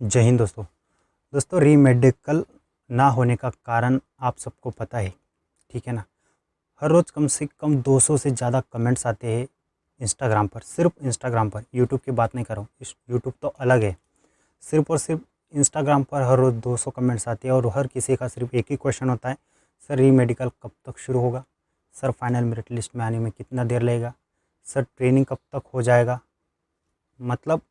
जय हिंद दोस्तों। री मेडिकल ना होने का कारण आप सबको पता है, ठीक है ना। हर रोज़ कम से कम 200 से ज़्यादा कमेंट्स आते हैं इंस्टाग्राम पर, सिर्फ इंस्टाग्राम पर, यूट्यूब की बात नहीं कर रहा हूँ। यूट्यूब तो अलग है। सिर्फ और सिर्फ इंस्टाग्राम पर हर रोज़ 200 कमेंट्स आते हैं और हर किसी का सिर्फ एक ही क्वेश्चन होता है, सर री मेडिकल कब तक शुरू होगा, सर फाइनल मेरिट लिस्ट में आने में कितना देर लगेगा, सर ट्रेनिंग कब तक हो जाएगा। मतलब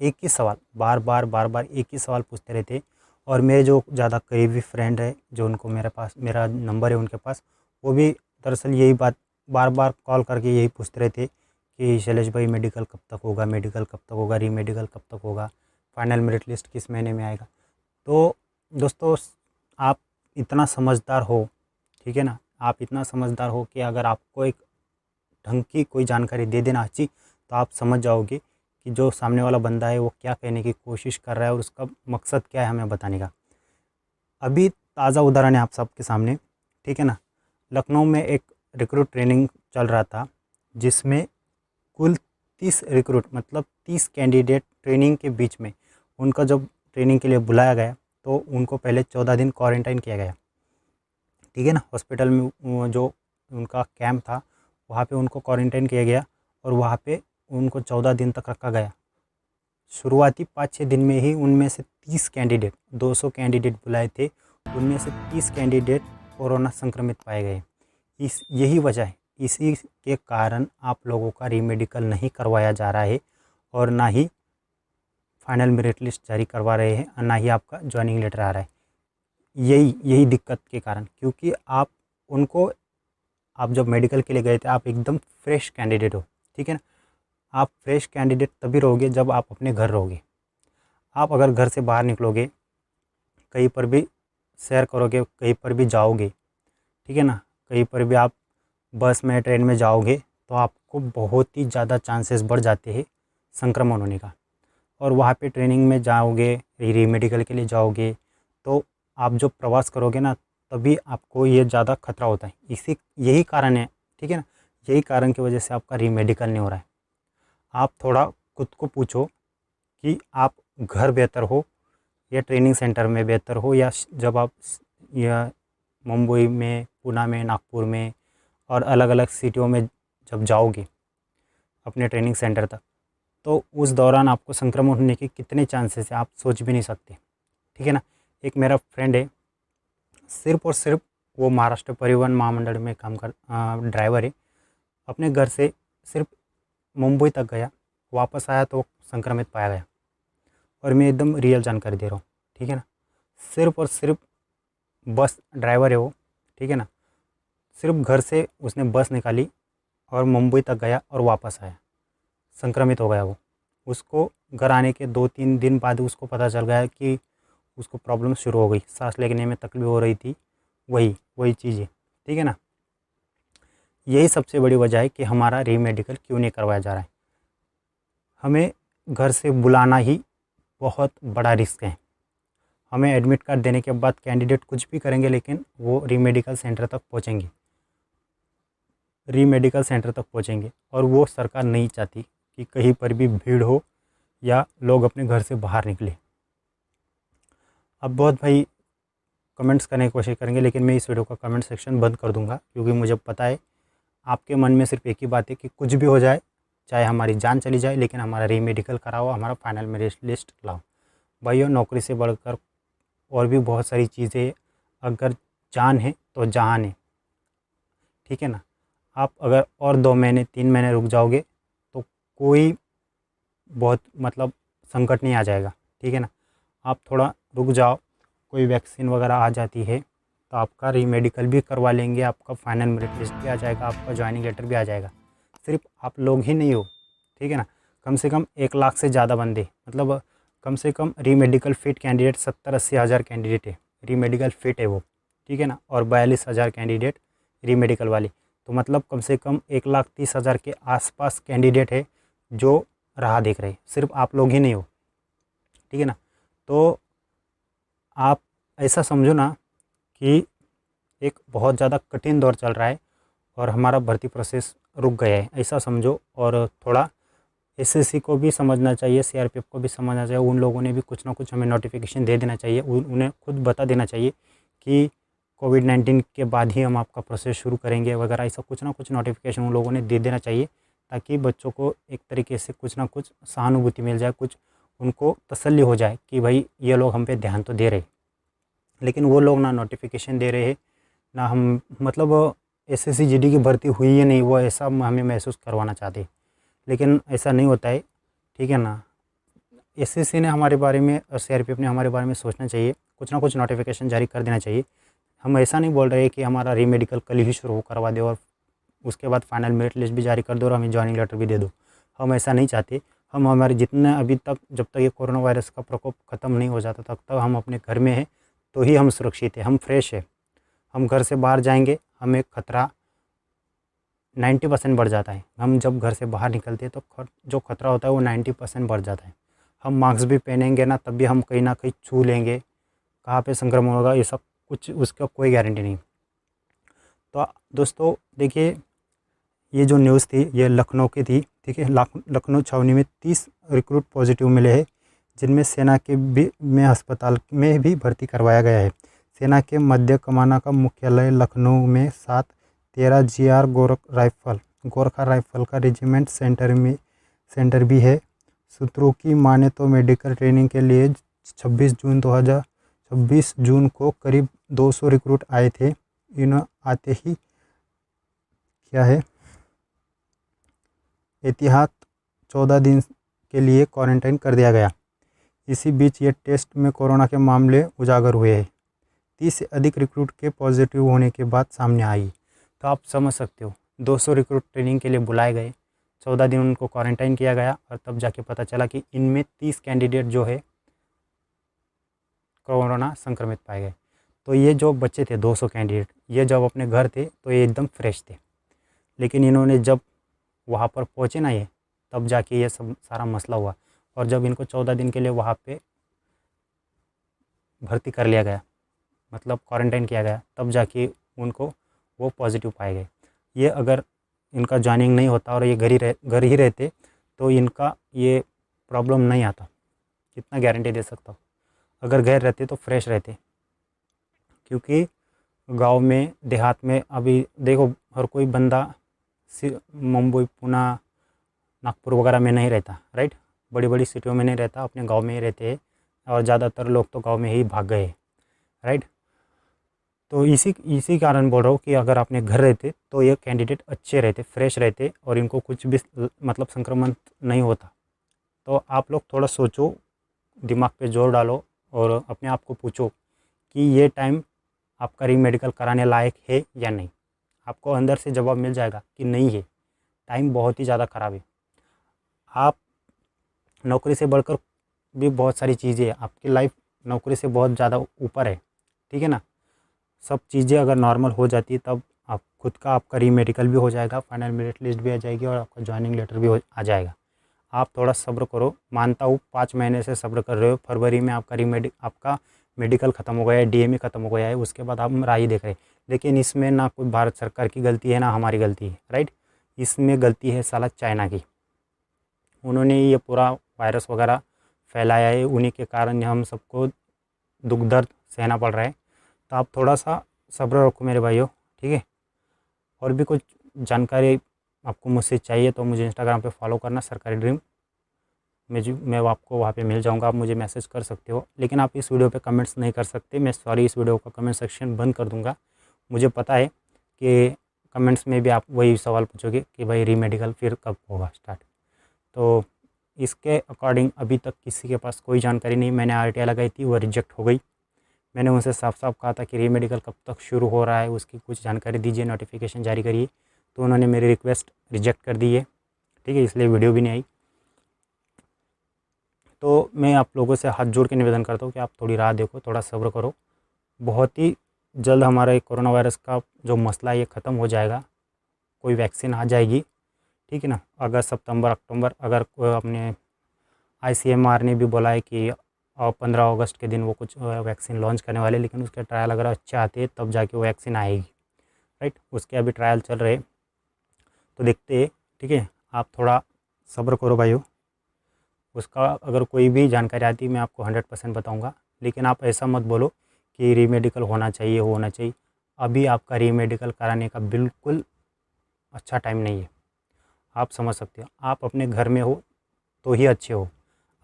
एक ही सवाल बार बार एक ही सवाल पूछते रहते। और मेरे जो ज़्यादा करीबी फ्रेंड है, जो उनको मेरा नंबर है उनके पास, वो भी दरअसल यही बात बार बार कॉल करके यही पूछते रहते कि शैलेश भाई मेडिकल कब तक होगा, मेडिकल कब तक होगा, री मेडिकल कब तक होगा, फाइनल मेरिट लिस्ट किस महीने में आएगा। तो दोस्तों, आप इतना समझदार हो, ठीक है ना, आप इतना समझदार हो कि अगर आपको एक ढंग की कोई जानकारी दे देना अच्छी, तो आप समझ जाओगे कि जो सामने वाला बंदा है वो क्या कहने की कोशिश कर रहा है और उसका मकसद क्या है हमें बताने का। अभी ताज़ा उदाहरण है आप सबके सामने, ठीक है ना। लखनऊ में एक रिक्रूट ट्रेनिंग चल रहा था, जिसमें कुल 30 रिक्रूट मतलब 30 कैंडिडेट ट्रेनिंग के बीच में उनका जब ट्रेनिंग के लिए बुलाया गया तो उनको पहले 14 दिन क्वारंटाइन किया गया, ठीक है ना। हॉस्पिटल में जो उनका कैंप था वहाँ पे उनको क्वारंटाइन किया गया और वहाँ पे उनको 14 दिन तक रखा गया। शुरुआती 5-6 दिन में ही उनमें से 30 कैंडिडेट, 200 कैंडिडेट बुलाए थे, उनमें से 30 कैंडिडेट कोरोना संक्रमित पाए गए। यही वजह है, इसी के कारण आप लोगों का रीमेडिकल नहीं करवाया जा रहा है और ना ही फाइनल मेरिट लिस्ट जारी करवा रहे हैं और ना ही आपका ज्वाइनिंग लेटर आ रहा है। यही दिक्कत के कारण, क्योंकि आप जब मेडिकल के लिए गए थे आप एकदम फ्रेश कैंडिडेट हो, ठीक है ना। आप फ्रेश कैंडिडेट तभी रहोगे जब आप अपने घर रहोगे। आप अगर घर से बाहर निकलोगे, कहीं पर भी सैर करोगे, कहीं पर भी जाओगे, ठीक है ना, कहीं पर भी आप बस में ट्रेन में जाओगे, तो आपको बहुत ही ज़्यादा चांसेस बढ़ जाते हैं संक्रमण होने का। और वहाँ पे ट्रेनिंग में जाओगे, री मेडिकल के लिए जाओगे, तो आप जो प्रवास करोगे ना, तभी आपको ये ज़्यादा खतरा होता है। यही कारण है, ठीक है ना, यही कारण की वजह से आपका री मेडिकल नहीं हो रहा है। आप थोड़ा खुद को पूछो कि आप घर बेहतर हो या ट्रेनिंग सेंटर में बेहतर हो, या जब आप या मुंबई में, पुणे में, नागपुर में और अलग अलग सिटियों में जब जाओगे अपने ट्रेनिंग सेंटर तक, तो उस दौरान आपको संक्रमण होने के कितने चांसेस है आप सोच भी नहीं सकते, ठीक है ना। एक मेरा फ्रेंड है, सिर्फ और सिर्फ वो महाराष्ट्र परिवहन महामंडल में ड्राइवर है। अपने घर से सिर्फ मुंबई तक गया, वापस आया तो संक्रमित पाया गया। और मैं एकदम रियल जानकारी दे रहा हूँ, ठीक है ना। सिर्फ और सिर्फ बस ड्राइवर है वो, ठीक है ना। सिर्फ घर से उसने बस निकाली और मुंबई तक गया और वापस आया, संक्रमित हो गया वो। उसको घर आने के 2-3 दिन बाद उसको पता चल गया कि उसको प्रॉब्लम शुरू हो गई, सांस लेने में तकलीफ हो रही थी, वही चीज़ है, ठीक है ना। यही सबसे बड़ी वजह है कि हमारा री मेडिकल क्यों नहीं करवाया जा रहा है। हमें घर से बुलाना ही बहुत बड़ा रिस्क है। हमें एडमिट कार्ड देने के बाद कैंडिडेट कुछ भी करेंगे, लेकिन वो री मेडिकल सेंटर तक पहुँचेंगे और वो सरकार नहीं चाहती कि कहीं पर भी भीड़ हो या लोग अपने घर से बाहर निकले। अब बहुत भाई कमेंट्स करने की कोशिश करेंगे, लेकिन मैं इस वीडियो का कमेंट सेक्शन बंद कर दूंगा, क्योंकि मुझे पता है आपके मन में सिर्फ एक ही बात है कि कुछ भी हो जाए, चाहे हमारी जान चली जाए, लेकिन हमारा री मेडिकल कराओ, हमारा फाइनल मेरिट लिस्ट लाओ। भाइयों, नौकरी से बढ़कर और भी बहुत सारी चीज़ें, अगर जान है तो जहान है, ठीक है ना। आप अगर और 2 महीने 3 महीने रुक जाओगे तो कोई बहुत मतलब संकट नहीं आ जाएगा, ठीक है ना। आप थोड़ा रुक जाओ, कोई वैक्सीन वगैरह आ जाती है तो आपका री मेडिकल भी करवा लेंगे, आपका फाइनल मेरिट लिस्ट भी आ जाएगा, आपका ज्वाइनिंग लेटर भी आ जाएगा। सिर्फ आप लोग ही नहीं हो, ठीक है ना। कम से कम 1 लाख से ज़्यादा बंदे, मतलब कम से कम री मेडिकल फिट कैंडिडेट 70-80 हज़ार कैंडिडेट है, री मेडिकल फिट है वो, ठीक है ना। और 42,000 कैंडिडेट री मेडिकल वाले, तो मतलब कम से कम 1,30,000 के आसपास कैंडिडेट है जो राह देख रहे हैं। सिर्फ आप लोग ही नहीं हो, ठीक है ना। तो आप ऐसा समझो ना कि एक बहुत ज़्यादा कठिन दौर चल रहा है और हमारा भर्ती प्रोसेस रुक गया है, ऐसा समझो। और थोड़ा एसएससी को भी समझना चाहिए, सीआरपीएफ को भी समझना चाहिए, उन लोगों ने भी कुछ ना कुछ हमें नोटिफिकेशन दे देना चाहिए, उन्हें खुद बता देना चाहिए कि कोविड-19 के बाद ही हम आपका प्रोसेस शुरू करेंगे वगैरह, ऐसा कुछ ना कुछ नोटिफिकेशन उन लोगों ने दे देना चाहिए, ताकि बच्चों को एक तरीके से कुछ ना कुछ सहानुभूति मिल जाए, कुछ उनको तसल्ली हो जाए कि भाई ये लोग हम पे ध्यान तो दे रहे हैं। लेकिन वो लोग ना नोटिफिकेशन दे रहे हैं, ना हम मतलब एसएससी जीडी की भर्ती हुई है नहीं, वो ऐसा हमें महसूस करवाना चाहते, लेकिन ऐसा नहीं होता है, ठीक है ना। एसएससी ने हमारे बारे में और सीआरपीएफ ने हमारे बारे में सोचना चाहिए, कुछ ना कुछ नोटिफिकेशन जारी कर देना चाहिए। हम ऐसा नहीं बोल रहे कि हमारा रीमेडिकल कल ही शुरू करवा दे और उसके बाद फाइनल मेरिट लिस्ट भी जारी कर दो और हमें ज्वाइनिंग लेटर भी दे दो। हम ऐसा नहीं चाहते। हम हमारे जितने अभी तक, जब तक ये कोरोना वायरस का प्रकोप ख़त्म नहीं हो जाता, तब तक हम अपने घर में हैं, तो ही हम सुरक्षित हैं, हम फ्रेश है। हम घर से बाहर जाएंगे, हमें खतरा 90% बढ़ जाता है। हम जब घर से बाहर निकलते हैं तो जो खतरा होता है वो 90% बढ़ जाता है। हम मास्क भी पहनेंगे ना, तब भी हम कहीं ना कहीं छू लेंगे, कहाँ पे संक्रमण होगा ये सब कुछ उसका कोई गारंटी नहीं। तो दोस्तों देखिए, ये जो न्यूज़ थी ये लखनऊ की थी, ठीक है। लखनऊ छावनी में 30 रिक्रूट पॉजिटिव मिले हैं, जिनमें सेना के भी में अस्पताल में भी भर्ती करवाया गया है। सेना के मध्य कमाना का मुख्यालय लखनऊ में 713 GR गोरखा राइफल का रेजिमेंट सेंटर भी है। सूत्रों की माने तो मेडिकल ट्रेनिंग के लिए 26 जून को करीब 200 रिक्रूट आए थे। इन आते ही क्या है, एहतियात 14 दिन के लिए क्वारंटाइन कर दिया गया। इसी बीच ये टेस्ट में कोरोना के मामले उजागर हुए हैं। 30 से अधिक रिक्रूट के पॉजिटिव होने के बाद सामने आई। तो आप समझ सकते हो, 200 रिक्रूट ट्रेनिंग के लिए बुलाए गए, 14 दिन उनको क्वारंटाइन किया गया और तब जाके पता चला कि इनमें 30 कैंडिडेट जो है कोरोना संक्रमित पाए गए। तो ये जो बच्चे थे 200 कैंडिडेट, ये जब अपने घर थे तो ये एकदम फ्रेश थे, लेकिन इन्होंने जब वहाँ पर पहुँचे ना ये, तब जाके ये सब सारा मसला हुआ। और जब इनको 14 दिन के लिए वहाँ पे भर्ती कर लिया गया, मतलब क्वारंटाइन किया गया, तब जाके उनको वो पॉजिटिव पाए गए। ये अगर इनका ज्वाइनिंग नहीं होता और ये घर ही रहते तो इनका ये प्रॉब्लम नहीं आता, कितना गारंटी दे सकता हूँ। अगर घर रहते तो फ्रेश रहते, क्योंकि गांव में देहात में अभी देखो हर कोई बंदा मुंबई पुणे नागपुर वगैरह में नहीं रहता, राइट। बड़ी बड़ी सिटियों में नहीं रहता, अपने गांव में ही रहते हैं और ज़्यादातर लोग तो गांव में ही भाग गए, राइट। तो इसी कारण बोल रहा हूँ कि अगर अपने घर रहते तो ये कैंडिडेट अच्छे रहते, फ्रेश रहते और इनको कुछ भी मतलब संक्रमण नहीं होता। तो आप लोग थोड़ा सोचो, दिमाग पे जोर डालो और अपने आप को पूछो कि ये टाइम आपका रीमेडिकल कराने लायक है या नहीं। आपको अंदर से जवाब मिल जाएगा कि नहीं है, टाइम बहुत ही ज़्यादा ख़राब है। आप नौकरी से बढ़कर भी बहुत सारी चीज़ें हैं, आपकी लाइफ नौकरी से बहुत ज़्यादा ऊपर है, ठीक है ना। सब चीज़ें अगर नॉर्मल हो जाती है तब आप खुद का आपका रीमेडिकल भी हो जाएगा, फाइनल मेरिट लिस्ट भी आ जाएगी और आपका ज्वाइनिंग लेटर भी आ जाएगा। आप थोड़ा सब्र करो, मानता हूँ 5 महीने से सब्र कर रहे हो, फरवरी में आपका मेडिकल ख़त्म हो गया है, डीएमई ख़त्म हो गया है, उसके बाद आप राह देख रहे हैं। लेकिन इसमें ना कोई भारत सरकार की गलती है ना हमारी गलती है, राइट। इसमें गलती है साला चाइना की। उन्होंने ये पूरा वायरस वगैरह फैलाया है, उन्हीं के कारण हम सबको दुख दर्द सहना पड़ रहा है। तो आप थोड़ा सा सब्र रखो मेरे भाइयों, ठीक है। और भी कुछ जानकारी आपको मुझसे चाहिए तो मुझे इंस्टाग्राम पे फॉलो करना, सरकारी ड्रीम। मैं आपको वहाँ पे मिल जाऊँगा, आप मुझे मैसेज कर सकते हो। लेकिन आप इस वीडियो पे कमेंट्स नहीं कर सकते, मैं सॉरी, इस वीडियो का कमेंट सेक्शन बंद कर दूँगा। मुझे पता है कि कमेंट्स में भी आप वही सवाल पूछोगे कि भाई रीमेडिकल फिर कब होगा स्टार्ट। तो इसके अकॉर्डिंग अभी तक किसी के पास कोई जानकारी नहीं। मैंने RTI लगाई थी, वो रिजेक्ट हो गई। मैंने उनसे साफ साफ कहा था कि रीमेडिकल कब तक शुरू हो रहा है, उसकी कुछ जानकारी दीजिए, नोटिफिकेशन जारी करिए। तो उन्होंने मेरी रिक्वेस्ट रिजेक्ट कर दी है, ठीक है, इसलिए वीडियो भी नहीं आई। तो मैं आप लोगों से हाथ जोड़ के निवेदन करता हूँ कि आप थोड़ी राह देखो, थोड़ा सब्र करो। बहुत ही जल्द हमारा कोरोना वायरस का जो मसला है ये ख़त्म हो जाएगा, कोई वैक्सीन आ जाएगी, ठीक है ना। अगस्त सितंबर अक्टूबर, अगर अपने ICMR ने भी बोला है कि 15 अगस्त के दिन वो कुछ वैक्सीन लॉन्च करने वाले, लेकिन उसके ट्रायल अगर अच्छे आते हैं तब जाके वो वैक्सीन आएगी, राइट। उसके अभी ट्रायल चल रहे, तो देखते हैं, ठीक है। आप थोड़ा सब्र करो भाइयों, उसका अगर कोई भी जानकारी आती है मैं आपको 100% बताऊंगा। लेकिन आप ऐसा मत बोलो कि रीमेडिकल होना चाहिए। अभी आपका रीमेडिकल कराने का बिल्कुल अच्छा टाइम नहीं है। आप समझ सकते हो, आप अपने घर में हो तो ही अच्छे हो।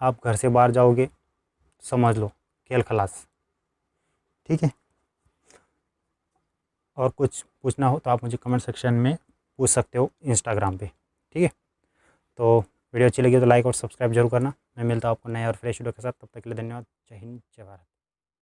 आप घर से बाहर जाओगे, समझ लो खेल खलास। ठीक है, और कुछ पूछना हो तो आप मुझे कमेंट सेक्शन में पूछ सकते हो इंस्टाग्राम पे। ठीक है, तो वीडियो अच्छी लगी तो लाइक और सब्सक्राइब जरूर करना। मैं मिलता हूँ आपको नए और फ्रेश वीडियो के साथ। तब तक के लिए धन्यवाद। जय हिंद, जय भारत।